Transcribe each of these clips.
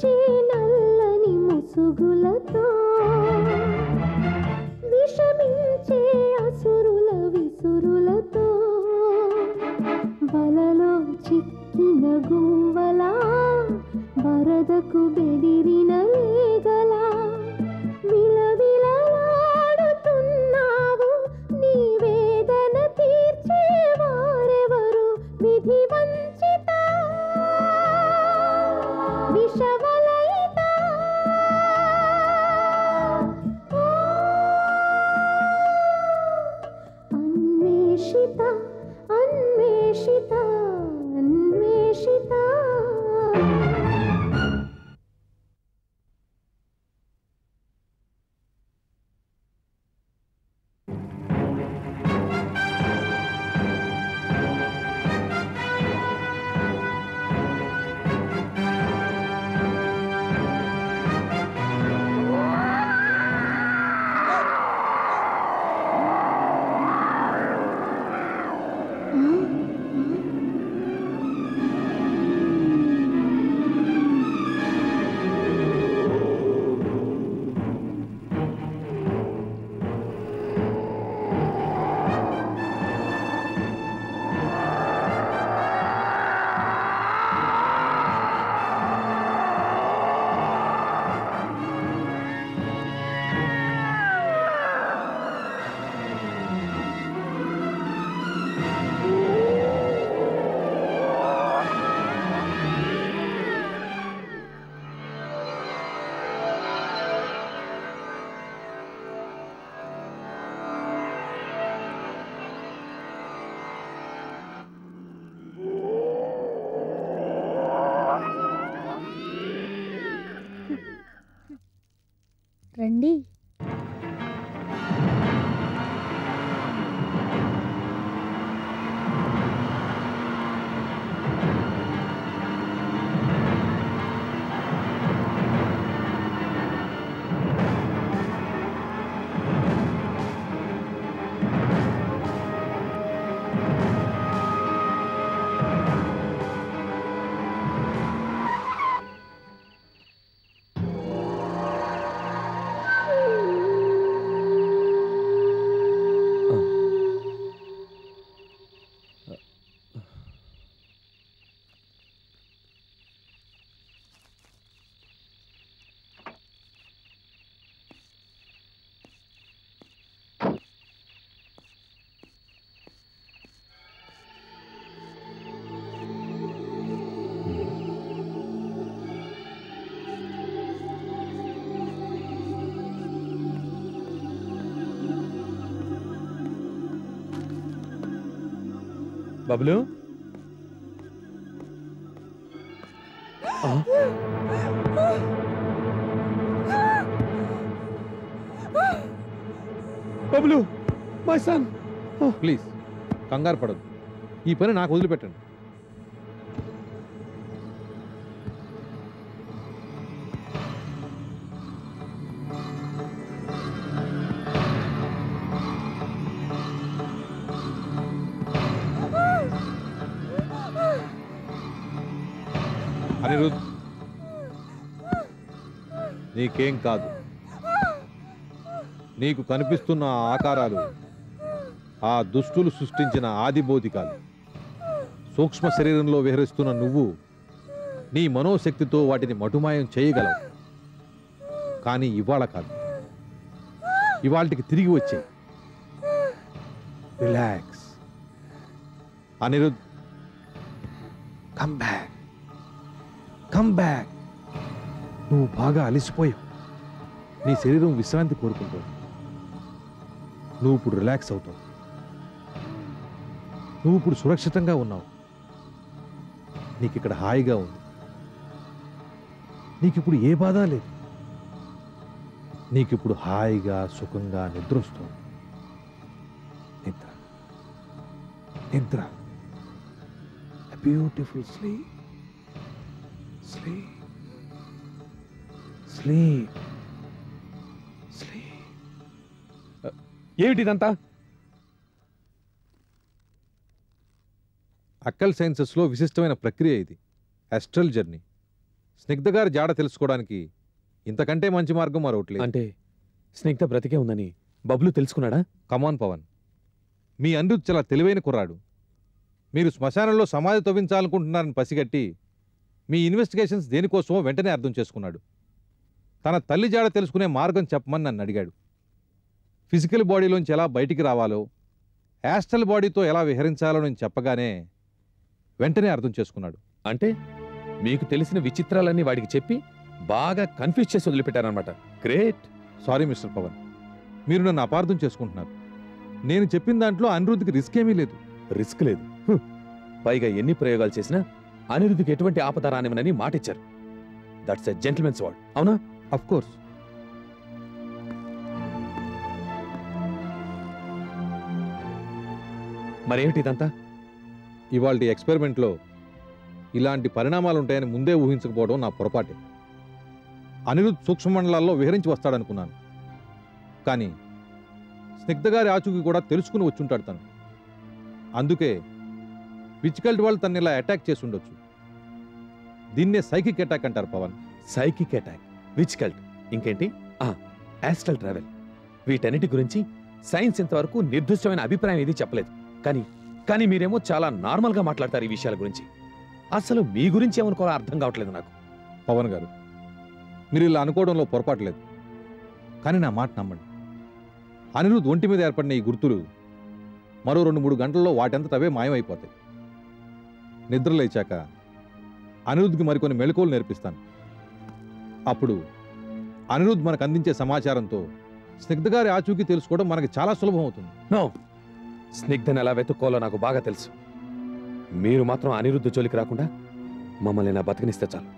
విరిచే నల్లని ముసుగులతో విషమించే అసురుల విసురులతో వలలో చిక్కిన గువ్వలా వరదకు బెదిరిన లేగలా విలవిలలాడుతున్నావు నీ వేదన తీర్చేవారెవరు విధి వంచిత విషవలయిత అన్వేషిత అన్వేషిత అన్వేషిత. రండి. Bablu Bablu my son please కంగారు పడదు. ఈ పని నాకు వదిలిపెట్టండి. అనిరుద్, నీకేం కాదు. నీకు కనిపిస్తున్న ఆకారాలు ఆ దుష్టులు సృష్టించిన ఆదిబోధికాలు. సూక్ష్మ శరీరంలో విహరిస్తున్న నువ్వు నీ మనోశక్తితో వాటిని మటుమాయం చేయగలవు. కానీ ఇవాళ కాదు, ఇవాళకి తిరిగి వచ్చే. Relax Anirudh. Come back, come back. నువ్వు బాగా అలసిపోయావు. నీ శరీరం విశ్రాంతి కోరుకుంటావు. నువ్వు ఇప్పుడు రిలాక్స్ అవుతావు. నువ్వు ఇప్పుడు సురక్షితంగా ఉన్నావు. నీకు ఇక్కడ హాయిగా ఉంది. నీకిప్పుడు ఏ బాధ లేదు. నీకిప్పుడు హాయిగా సుఖంగా నిద్ర వస్తుంది. నిద్ర, నిద్ర. Beautiful sleep, sleep, sleep, sleep. ఏమిటి ఇదంతా? అక్కల్ సైన్సెస్లో విశిష్టమైన ప్రక్రియ ఇది. Astral journey. స్నిగ్ధ గారి జాడ తెలుసుకోవడానికి ఇంతకంటే మంచి మార్గం మరొకటి అంటే స్నిగ్ధ బ్రతికే ఉందని బబ్లు తెలుసుకున్నాడా? కమాన్ పవన్, మీ అనిరుద్ చాలా తెలివైన కుర్రాడు. మీరు శ్మశానంలో సమాధి తవ్వించాలనుకుంటున్నారని పసిగట్టి మీ ఇన్వెస్టిగేషన్స్ దేనికోసమో వెంటనే అర్థం చేసుకున్నాడు. తన తల్లి జాడ తెలుసుకునే మార్గం చెప్పమని నన్ను అడిగాడు. ఫిజికల్ బాడీలోంచి ఎలా బయటికి రావాలో, యాస్ట్రల్ బాడీతో ఎలా విహరించాలో నేను చెప్పగానే వెంటనే అర్థం చేసుకున్నాడు. అంటే మీకు తెలిసిన విచిత్రాలన్నీ వాడికి చెప్పి బాగా కన్ఫ్యూజ్ చేసి వదిలిపెట్టారనమాట. గ్రేట్. సారీ మిస్టర్ పవన్, మీరు నన్ను అపార్థం చేసుకుంటున్నారు. నేను చెప్పిన దాంట్లో అనిరుద్ధికి రిస్క్ ఏమీ లేదు. రిస్క్ లేదు. పైగా ఎన్ని ప్రయోగాలు చేసినా అనిరుద్ధికి ఎటువంటి ఆపద రానివనని మాటిచ్చారు. That's a gentlemen's word. అవునా? Of course. మరేమిటి ఇదంతా? ఇవాళ ఎక్స్పెరిమెంట్లో ఇలాంటి పరిణామాలుంటాయని ముందే ఊహించకపోవడం నా పొరపాటే. అనిరుద్ సూక్ష్మమండలాల్లో విహరించి వస్తాడనుకున్నాను. కానీ స్నిగ్ధ గారి ఆచూకీ కూడా తెలుసుకుని వచ్చుంటాడు తను. అందుకే విచ్కల్ట్ వాళ్ళు తను ఇలా అటాక్ చేసి ఉండొచ్చు. దీన్నే సైకిక్ అటాక్ అంటారు Pawan. Psychic attack, which cult, ఇంకేంటి యాస్ట్రల్ ట్రావెల్, వీటన్నిటి గురించి సైన్స్ ఇంతవరకు నిర్దిష్టమైన అభిప్రాయం ఏది చెప్పలేదు. కానీ మీరేమో చాలా నార్మల్గా మాట్లాడతారు ఈ విషయాల గురించి. అసలు మీ గురించి ఏమనుకోవాలో అర్థం కావట్లేదు నాకు. పవన్ గారు, మీరు ఇలా అనుకోవడంలో పొరపాటు లేదు. కానీ నా మాట నమ్మండి, అనిరుద్ ఒంటి మీద ఏర్పడిన ఈ గుర్తులు మరో 2-3 గంటల్లో వాటంతట అవే మాయమైపోతాయి. నిద్ర లేచాక అనిరుద్కి మరికొన్ని మెళకువలు నేర్పిస్తాను. అప్పుడు అనిరుద్ మనకు అందించే సమాచారంతో స్నిగ్ధ గారి ఆచూకీ తెలుసుకోవడం మనకి చాలా సులభం అవుతుంది. నో, స్నిగ్ధను ఎలా వెతుక్కోవాలో నాకు బాగా తెలుసు. మీరు మాత్రం అనిరుద్ధ జోలికి రాకుండా మమ్మల్ని నా బతికినిస్తే చాలు.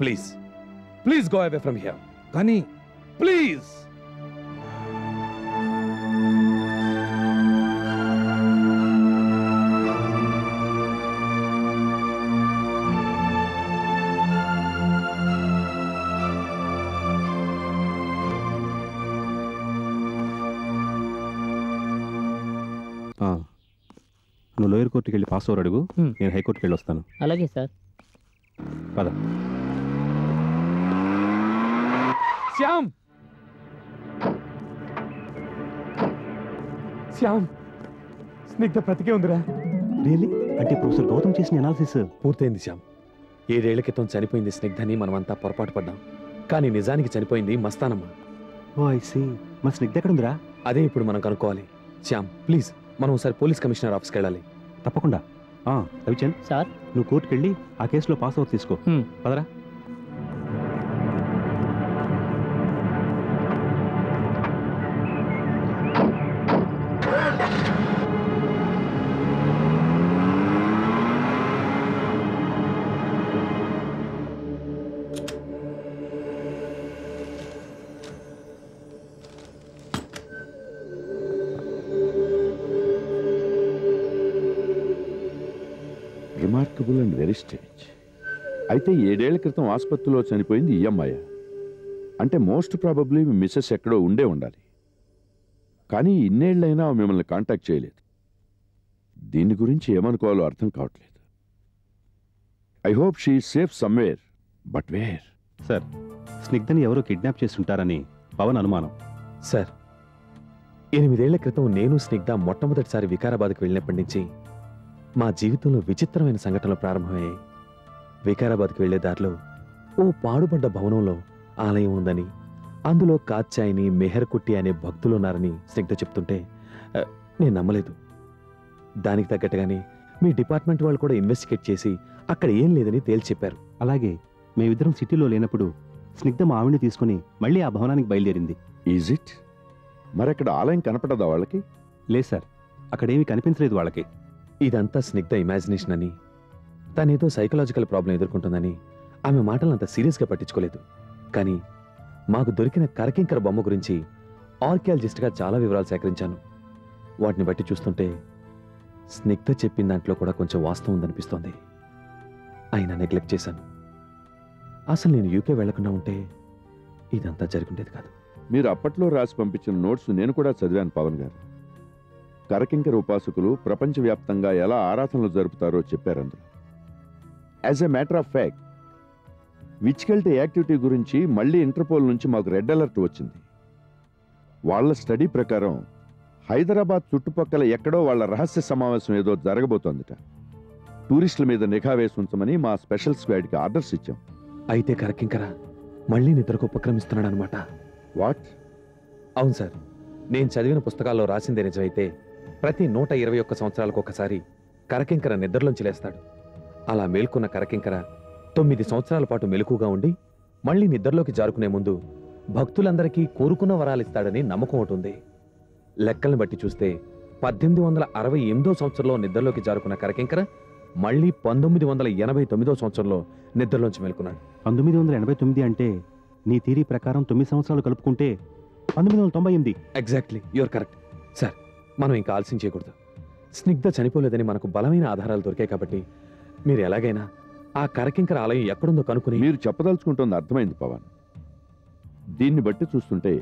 Please please go away from here. కానీ ప్లీజ్. నువ్వు లోయర్ కోర్టుకి వెళ్ళి పాస్ ఓవర్ అడుగు, నేను హైకోర్టుకి వెళ్ళి వస్తాను. అలాగే సార్. పద. శ్యామ్, శ్యామ్, స్నిగ్ధ బ్రతికే ఉందిరా. రియల్లీ? అంటే ప్రొఫెసర్ గౌతమ్ చేసిన అనాలిసిస్ పూర్తయింది శ్యామ్. 7 ఏళ్ల క్రితం చనిపోయింది స్నిగ్ధని మనమంతా పొరపాటు పడ్డాం. కానీ నిజానికి చనిపోయింది మస్తానమ్మ. ఓ ఐ సీ. మరి స్నిగ్ధ ఎక్కడుందిరా? అదే ఇప్పుడు మనం కనుక్కోవాలి. శ్యామ్ ప్లీజ్, మనం ఒకసారి పోలీస్ కమిషనర్ ఆఫీస్కి వెళ్ళాలి. తప్పకుండా. రవిచంద్ సార్, నువ్వు కోర్టుకి వెళ్ళి ఆ కేసులో పాస్ అవుట్ తీసుకో. పదరా. Remarkable and very strange. అయితే 7 ఏళ్ల క్రితం ఆసుపత్రిలో చనిపోయింది ఈ అమ్మాయి. అంటే మోస్ట్ ప్రాబబ్లీ మీ మిస్సెస్ ఎక్కడో ఉండే ఉండాలి. కానీ ఇన్నేళ్లైనా మిమ్మల్ని కాంటాక్ట్ చేయలేదు. దీని గురించి ఏమనుకోవాలో అర్థం కావట్లేదు. I hope she is safe somewhere, but where? Sir, స్నిగ్ధని ఎవరో కిడ్నాప్ చేస్తుంటారని పవన్ అనుమానం. సార్, 8 ఏళ్ల క్రితం నేను స్నిగ్ధ మొట్టమొదటిసారి వికారాబాద్కు వెళ్ళినప్పటి నుంచి మా జీవితంలో విచిత్రమైన సంఘటనలు ప్రారంభమయ్యాయి. వికారాబాద్కి వెళ్లే దారిలో ఓ పాడుపడ్డ భవనంలో ఆలయం ఉందని, అందులో కాత్యాయిని, మెహర్కుట్టి అనే భక్తులున్నారని స్నిగ్ధ చెప్తుంటే నేను నమ్మలేదు. దానికి తగ్గట్టుగానే మీ డిపార్ట్మెంట్ వాళ్ళు కూడా ఇన్వెస్టిగేట్ చేసి అక్కడ ఏం లేదని తేల్చి చెప్పారు. అలాగే మేమిద్దరం సిటీలో లేనప్పుడు స్నిగ్ధ మా ఆవిడ్ని తీసుకుని మళ్ళీ ఆ భవనానికి బయలుదేరింది. Is it? మరి అక్కడ ఆలయం కనపడదా వాళ్ళకి? లేదు సార్, అక్కడేమీ కనిపించలేదు వాళ్ళకి. ఇదంతా స్నిగ్ధ ఇమాజినేషన్ అని, తనేదో సైకలాజికల్ ప్రాబ్లం ఎదుర్కొంటుందని ఆమె మాటలు అంత సీరియస్గా పట్టించుకోలేదు. కానీ మాకు దొరికిన కరకింకర బొమ్మ గురించి ఆర్కియాలజిస్ట్గా చాలా వివరాలు సేకరించాను. వాటిని బట్టి చూస్తుంటే స్నిగ్ధ చెప్పిన దాంట్లో కూడా కొంచెం వాస్తవం ఉందనిపిస్తోంది. అయినా నెగ్లెక్ట్ చేశాను. అసలు నేను యూకే వెళ్లకుండా ఉంటే ఇదంతా జరుగుండేది కాదు. మీరు అప్పట్లో రాసి పంపించిన నోట్స్ నేను కూడా చదివాను పవన్ గారు. కరకింకర ఉపాసకులు ప్రపంచవ్యాప్తంగా ఎలా ఆరాధనలు జరుపుతారో చెప్పారు అందులో. As a matter of fact, witchcraft activity గురించి మళ్ళీ ఇంటర్పోల్ నుంచి మాకు రెడ్ అలర్ట్ వచ్చింది. వాళ్ళ స్టడీ ప్రకారం హైదరాబాద్ చుట్టుపక్కల ఎక్కడో వాళ్ళ రహస్య సమావేశం ఏదో జరగబోతోందిట. టూరిస్టుల మీద నిఘా వేసి ఉంచమని మా స్పెషల్ స్క్వాడ్కి ఆర్డర్స్ ఇచ్చాం. అయితే కరకింకర మళ్ళీ నిద్రకు ఉపక్రమిస్తున్నాడు అనమాట. వాట్? అవును సార్, నేను చదివిన పుస్తకాల్లో రాసిందే నిజమైతే ప్రతి 121 సంవత్సరాలకు ఒకసారి కరకింకర నిద్రలోంచి లేస్తాడు. అలా మేల్కొన్న కరకింకర 9 సంవత్సరాల పాటు మెలకుగా ఉండి మళ్ళీ నిద్రలోకి జారుకునే ముందు భక్తులందరికీ కోరుకున్న వరాలిస్తాడని నమ్మకం ఉంటుంది. లెక్కలను బట్టి చూస్తే 1868 సంవత్సరంలో నిద్రలోకి జారుకున్న కరకింకర మళ్ళీ 1989 సంవత్సరంలో నిద్రలోంచి మేల్కొన్నాడు. 1989 అంటే నీ థీరీ ప్రకారం 9 సంవత్సరాలు కలుపుకుంటే 1998. Exactly, you're correct. సార్, మనం ఇంకా ఆలస్యం చేయకూడదు. స్నిగ్ధ చనిపోలేదని మనకు బలమైన ఆధారాలు దొరికాయి కాబట్టి మీరు ఎలాగైనా ఆ కరకింకర ఆలయం ఎక్కడుందో కనుక్కుని. మీరు చెప్పదలుచుకుంటోంది అర్థమైంది పవన్. దీన్ని బట్టి చూస్తుంటే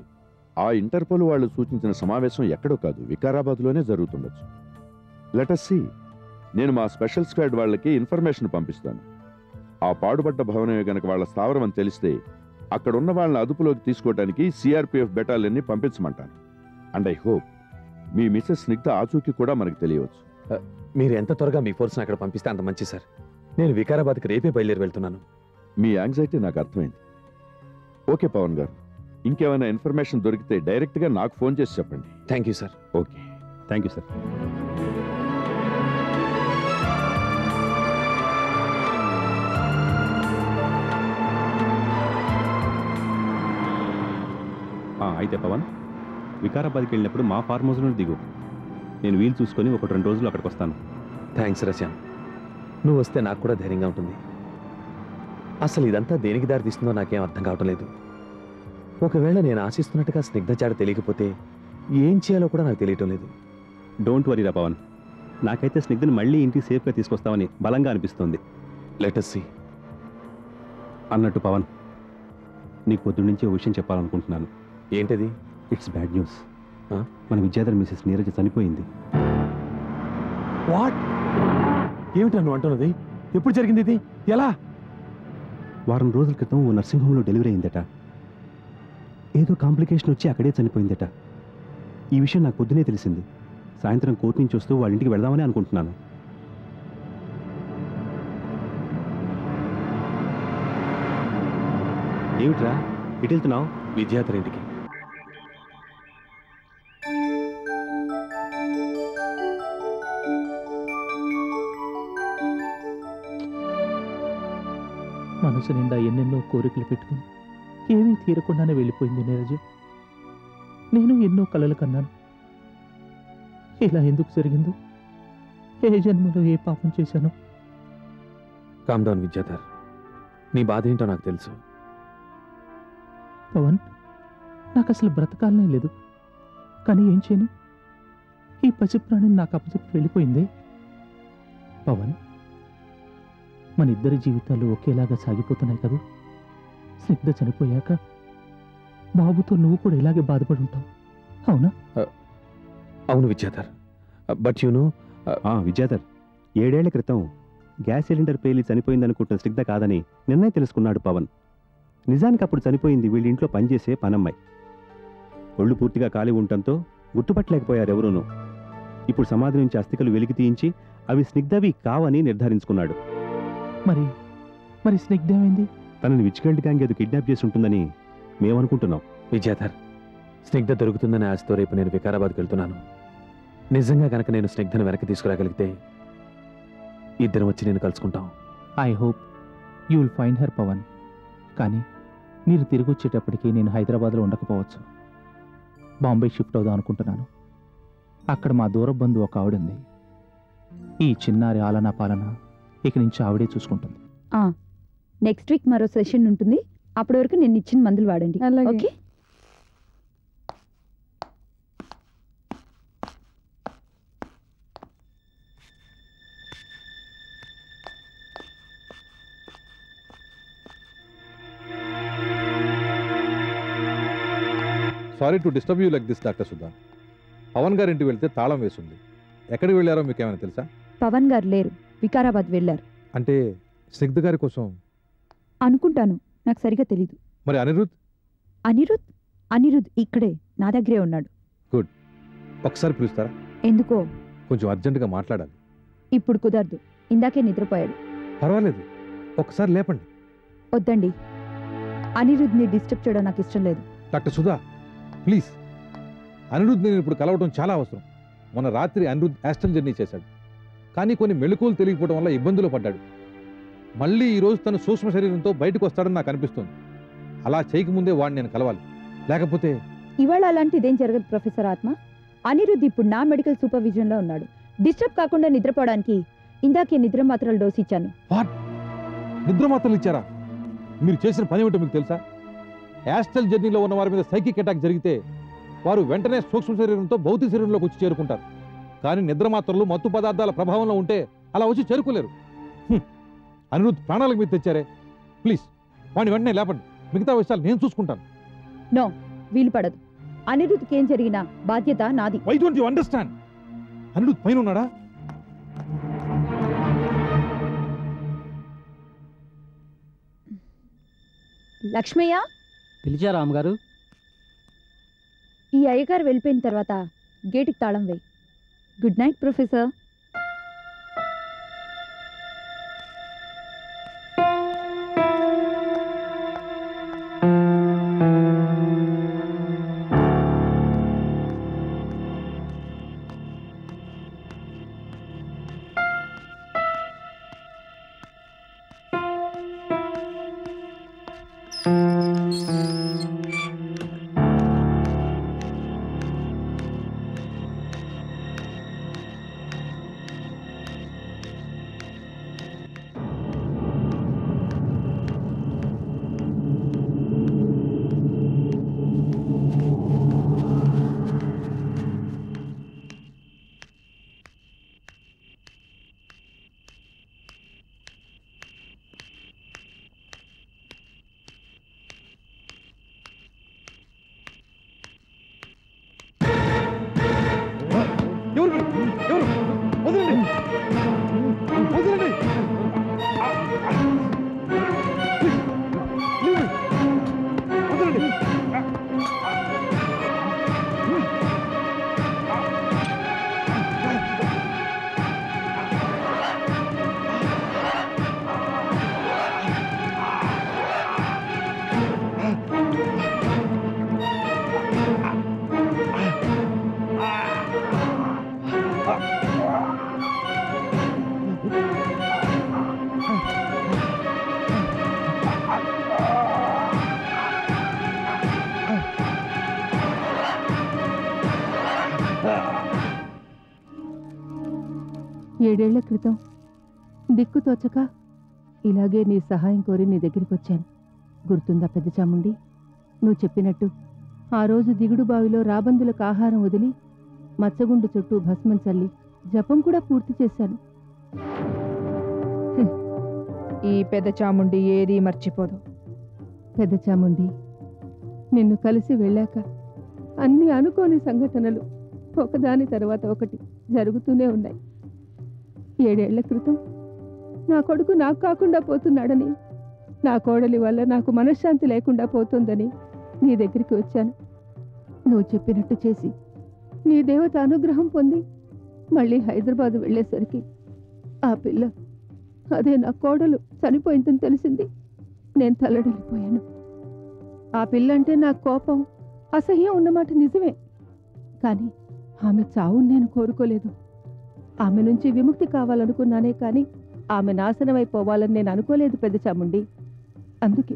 ఆ ఇంటర్పోల్ వాళ్ళు సూచించిన సమావేశం ఎక్కడో కాదు, వికారాబాద్లోనే జరుగుతుండొచ్చు. Let's see. నేను మా స్పెషల్ స్క్వాడ్ వాళ్ళకి ఇన్ఫర్మేషన్ పంపిస్తాను. ఆ పాడుబడ్డ భవనమే గనక వాళ్ళ స్థావరం అని తెలిస్తే అక్కడున్న వాళ్ళని అదుపులోకి తీసుకోవడానికి సిఆర్పిఎఫ్ బెటాలియన్ని పంపించమంటాను. అండ్ ఐ హోప్ మీ మిస్సెస్ స్నిగ్ధ ఆచూకీ కూడా మనకు తెలియవచ్చు. మీరు ఎంత త్వరగా మీ ఫోర్స్ని అక్కడ పంపిస్తే అంత మంచి సార్. నేను వికారాబాద్కి రేపే బయలుదేరి వెళ్తున్నాను. మీ యాంగ్జైటీ నాకు అర్థమైంది. ఓకే పవన్ గారు, ఇంకేమైనా ఇన్ఫర్మేషన్ దొరికితే డైరెక్ట్గా నాకు ఫోన్ చేసి చెప్పండి. Thank you sir. Okay, thank you sir. అయితే పవన్, వికారాబాద్కి వెళ్ళినప్పుడు మా ఫార్మ్ హౌస్లో దిగు. నేను వీలు చూసుకొని 1-2 రోజులు అక్కడికి వస్తాను. థ్యాంక్స్ రశ్యామ్. నువ్వు వస్తే నాకు కూడా ధైర్యంగా ఉంటుంది. అసలు ఇదంతా దేనికి దారి తీస్తుందో నాకేం అర్థం కావటం లేదు. ఒకవేళ నేను ఆశిస్తున్నట్టుగా స్నిగ్ధ చాట తెలియకపోతే ఏం చేయాలో కూడా నాకు తెలియటం లేదు. డోంట్ వరీరా పవన్, నాకైతే స్నిగ్ధని మళ్ళీ ఇంటికి సేఫ్గా తీసుకొస్తామని బలంగా అనిపిస్తుంది. Let us see. అన్నట్టు పవన్, నీకు పొద్దు నుంచి ఓ విషయం చెప్పాలనుకుంటున్నాను. ఏంటది? It's bad news. మన విద్యాధర్ మిసెస్ నీరజ చనిపోయింది. వాట్? ఏమిటా నువ్వు అంటున్నది? ఎప్పుడు జరిగింది ఇది? ఎలా? వారం రోజుల క్రితం ఓ నర్సింగ్ హోమ్లో డెలివరీ అయిందట. ఏదో కాంప్లికేషన్ వచ్చి అక్కడే చనిపోయిందట. ఈ విషయం నాకు పొద్దునే తెలిసింది. సాయంత్రం కోర్టు నుంచి వస్తూ వాళ్ళ ఇంటికి వెళదామని అనుకుంటున్నాను. ఏమిట్రా ఇటు వెళ్తున్నావు? విద్యాధర్ ఇంటికి. మనసు నిండా ఎన్నెన్నో కోరికలు పెట్టుకుని ఏమీ తీరకుండానే వెళ్ళిపోయింది నీరజ. నేను ఎన్నో కలలు కన్నాను. ఇలా ఎందుకు జరిగిందో, ఏ జన్మలో ఏ పాపం చేశానో. కామ్ డౌన్ విద్యాధర్, నీ బాధ ఏంటో నాకు తెలుసు. పవన్, నాకు అసలు బ్రతకాలనే లేదు. కానీ ఏం చేయను? ఈ పసిప్రాణిని నాకు అప్పచెప్పి వెళ్ళిపోయిందే. పవన్, మన ఇద్దరి జీవితాలు ఒకేలాగా సాగిపోతున్నాయి కదా. స్నిగ్ధ చనిపోయాక బాబుతో నువ్వు కూడా ఇలాగే బాధపడి ఉంటావు, అవునా? అవును Vidyadhar, but you know. Vidyadhar, 7 ఏళ్ల క్రితం గ్యాస్ సిలిండర్ పేలి చనిపోయిందనుకుంటున్న స్నిగ్ధ కాదని నిన్నే తెలుసుకున్నాడు పవన్. నిజానికి అప్పుడు చనిపోయింది వీళ్ళ ఇంట్లో పనిచేసే పనమ్మాయి. ఒళ్ళు పూర్తిగా ఖాళీ ఉండటంతో గుర్తుపట్టలేకపోయారు ఎవరూనూ. ఇప్పుడు సమాధి నుంచి అస్థికలు వెలికి తీయించి అవి స్నిగ్ధవి కావని నిర్ధారించుకున్నాడు. మరి స్నిగ్ధ ఏమైంది? తనని విచ్కెల్ట్ గ్యాంగ్ ఏదో కిడ్నాప్ చేసి ఉంటుందని మేమనుకుంటున్నాం. విద్యాధర్, స్నిగ్ధ దొరుకుతుందని ఆశతో రేపు నేను వికారాబాద్కి వెళ్తున్నాను. నిజంగా కనుక నేను స్నిగ్ధను వెనక్కి తీసుకురాగలిగితే ఇద్దరం వచ్చి నేను కలుసుకుంటాం. I hope you will find her Pavan. కానీ మీరు తిరిగి వచ్చేటప్పటికి నేను హైదరాబాద్లో ఉండకపోవచ్చు. బాంబే షిఫ్ట్ అవుదాం అనుకుంటున్నాను. అక్కడ మా దూర బంధువు ఒక ఆవిడుంది. ఈ చిన్నారి ఆలనా పాలన ఇక నుంచి ఆవిడే చూసుకుంటుంది. నెక్స్ట్ వీక్ మరో సెషన్ ఉంటుంది. అప్పటి వరకు నేను ఇచ్చిన మందులు వాడండి. Okay? Sorry to disturb you like this doctor Sudha. Pawan గారి ఇంటికి వెళ్తే తాళం వేసింది. ఎక్కడికి వెళ్ళారో మీకు ఏమైనా తెలుసా? పవన్ గారు లేరు, వికారాబాద్ వెళ్ళారు. అంటే స్నిగ్ధ గారి కోసం అనుకుంటాను. నాకు సరిగా తెలీదు. మరి అనిరుద్? అనిరుద్ అనిరుద్ ఇక్కడే నా దగ్గరే ఉన్నాడు. ఒకసారి పిలుస్తారా? ఎందుకో? కొంచెం అర్జెంటుగా మాట్లాడాలి. ఇప్పుడు కుదరదు, ఇందాకే నిద్రపోయాడు. పర్వాలేదు, ఒకసారి లేపండి. వద్దండి, అనిరుద్ని డిస్టర్బ్ చేయడం నాకు ఇష్టం లేదు. Doctor Sudha, please. అనిరుద్ నేను ఇప్పుడు కలవటం చాలా అవసరం. మొన్న రాత్రి అనిరుద్ యాస్ట్రల్ జర్నీ చేశాడు, కానీ కొన్ని మెళుకువలు తెలియకపోవడం వల్ల ఇబ్బందులు పడ్డాడు. మళ్ళీ ఈరోజు తన సూక్ష్మ శరీరంతో బయటకు వస్తాడని నాకు అనిపిస్తుంది. అలా చేయకముందే వాడిని నేను కలవాలి, లేకపోతే... ఇవాళ అలాంటిదేం జరగదు ప్రొఫెసర్ ఆత్మ. అనిరుద్ ఇప్పుడు నా మెడికల్ సూపర్విజన్లో ఉన్నాడు. డిస్టర్బ్ కాకుండా నిద్రపోవడానికి ఇందాకే నిద్ర మాత్రలు డోస్ ఇచ్చాను. నిద్ర మాత్రలు ఇచ్చారా? మీరు చేసిన పని ఏమిటో మీకు తెలుసా? యాస్ట్రల్ జర్నీలో ఉన్న వారి మీద సైకిక్ అటాక్ జరిగితే వారు వెంటనే సూక్ష్మ శరీరంతో భౌతిక శరీరంలోకి వచ్చి చేరుకుంటారు. కానీ నిద్ర మాత్రలు మత్తు పదార్థాల ప్రభావంలో ఉంటే అలా వచ్చి చేరుకోలేరు. అనిరుద్ ప్రాణాలకు మీద తెచ్చారే, ప్లీజ్ వాడిని వెంటనే లేపండి. మిగతా విషయాలు నేను చూసుకుంటాను. నో, వీలు పడదు. అనిరుద్కి ఏం జరిగినా బాధ్యత నాది. Why don't you understand? Anirudh పైన ఉన్నాడా? లక్ష్మయ్య, పిలిచారా అమ్మగారు? ఈ అయ్యగారు వెళ్ళిపోయిన తర్వాత గేటుకి తాళం వేయి. Good night professor. ఏడేళ్ల క్రితం దిక్కు తోచక ఇలాగే నీ సహాయం కోరి నీ దగ్గరికి వచ్చాను. గుర్తుందా పెద్ద చాముండి? నువ్వు చెప్పినట్టు ఆ రోజు దిగుడు బావిలో రాబందులకు ఆహారం వదిలి మచ్చగుండు చుట్టూ భస్మం చల్లి జపం కూడా పూర్తి చేశాను. ఈ పెద్ద చాముండి ఏదీ మర్చిపోదు. పెద్ద చాముండి, నిన్ను కలిసి వెళ్ళాక అన్ని అనుకోని సంఘటనలు ఒకదాని తర్వాత ఒకటి జరుగుతూనే ఉన్నాయి. 7 ఏళ్ల క్రితం నా కొడుకు నాకు కాకుండా పోతున్నాడని, నా కోడలి వల్ల నాకు మనశ్శాంతి లేకుండా పోతుందని నీ దగ్గరికి వచ్చాను. నువ్వు చెప్పినట్టు చేసి నీ దేవత అనుగ్రహం పొంది మళ్ళీ హైదరాబాదు వెళ్ళేసరికి ఆ పిల్ల, అదే నా కోడలు, చనిపోయిందని తెలిసింది. నేను తల్లడిల్లిపోయాను. ఆ పిల్ల అంటే నా కోపం, అసహ్యం ఉన్నమాట నిజమే. కానీ ఆమె చావును నేను కోరుకోలేదు. ఆమె నుంచి విముక్తి కావాలనుకున్నానే కానీ ఆమె నాశనమైపోవాలని నేను అనుకోలేదు పెద్ద చాముండి. అందుకే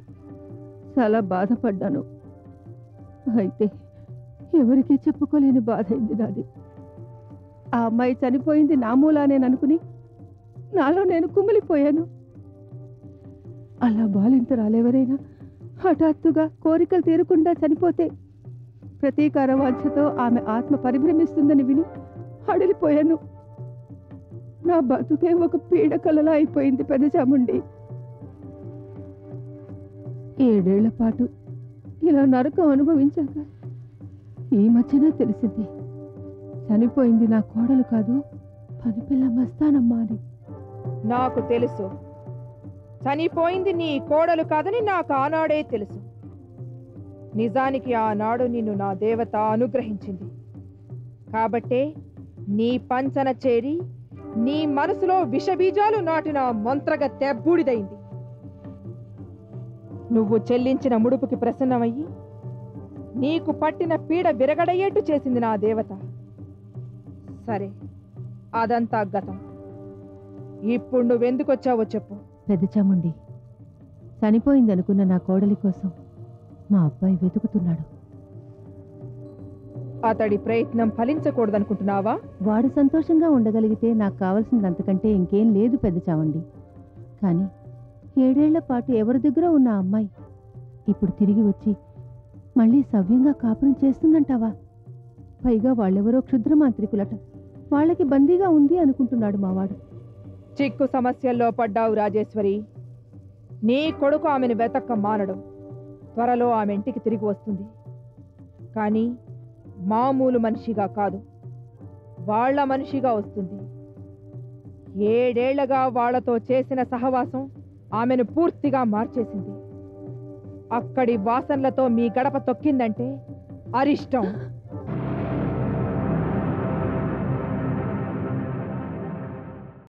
చాలా బాధపడ్డాను. అయితే ఎవరికీ చెప్పుకోలేని బాధ అయింది నాది. ఆ అమ్మాయి చనిపోయింది నా మూలానేననుకుని నాలో నేను కుమిలిపోయాను. అలా బాలింతరాలెవరైనా హఠాత్తుగా కోరికలు తీరకుండా చనిపోతే ప్రతీకార వాంఛతో ఆమె ఆత్మ పరిభ్రమిస్తుందని విని హడిలిపోయాను. నా బతుకే ఒక పీడకలలా అయిపోయింది పెద్ద చాముండి. 7 ఏళ్ల పాటు ఇలా నరకం అనుభవించాక ఈ మధ్యనే తెలిసింది చనిపోయింది నా కోడలు కాదు, పనిపిల్ల మస్తానమ్మా అని. నాకు తెలుసు, చనిపోయింది నీ కోడలు కాదని నాకు ఆనాడే తెలుసు. నిజానికి ఆనాడు నిన్ను నా దేవత అనుగ్రహించింది కాబట్టే నీ పంచన చేరి నీ మనసులో విషబీజాలు నాటిన మంత్రగత్తె బూడిదైంది. నువ్వు చెల్లించిన ముడుపుకి ప్రసన్నమయ్యి నీకు పట్టిన పీడ విరగడయ్యేట్టు చేసింది నా దేవత. సరే, అదంతా గతం. ఇప్పుడు నువ్వెందుకొచ్చావో చెప్పు. పెద్ద చాముండి, చనిపోయిందనుకున్న నా కోడలి కోసం మా అబ్బాయి వెతుకుతున్నాడు. అతడి ప్రయత్నం ఫలించకూడదనుకుంటున్నావా? వాడు సంతోషంగా ఉండగలిగితే నాకు కావాల్సింది అంతకంటే ఇంకేం లేదు పెద్ద చామండి. కానీ 7 ఏళ్ల పాటు ఎవరి దగ్గర ఉన్న ఆ అమ్మాయి ఇప్పుడు తిరిగి వచ్చి మళ్ళీ సవ్యంగా కాపురం చేస్తుందంటావా? పైగా వాళ్ళెవరో క్షుద్ర మాంత్రికులట. వాళ్ళకి బందీగా ఉంది అనుకుంటున్నాడు మావాడు. చిక్కు సమస్యల్లో పడ్డావు రాజేశ్వరి. నీ కొడుకు ఆమెను వెతక్క మానడు. త్వరలో ఆమె ఇంటికి తిరిగి వస్తుంది. కానీ మామూలు మనిషిగా కాదు, వాళ్ళ మనిషిగా వస్తుంది. 7 ఏళ్లగా వాళ్లతో చేసిన సహవాసం ఆమెను పూర్తిగా మార్చేసింది. అక్కడి వాసనలతో మీ గడప తొక్కిందంటే అరిష్టం.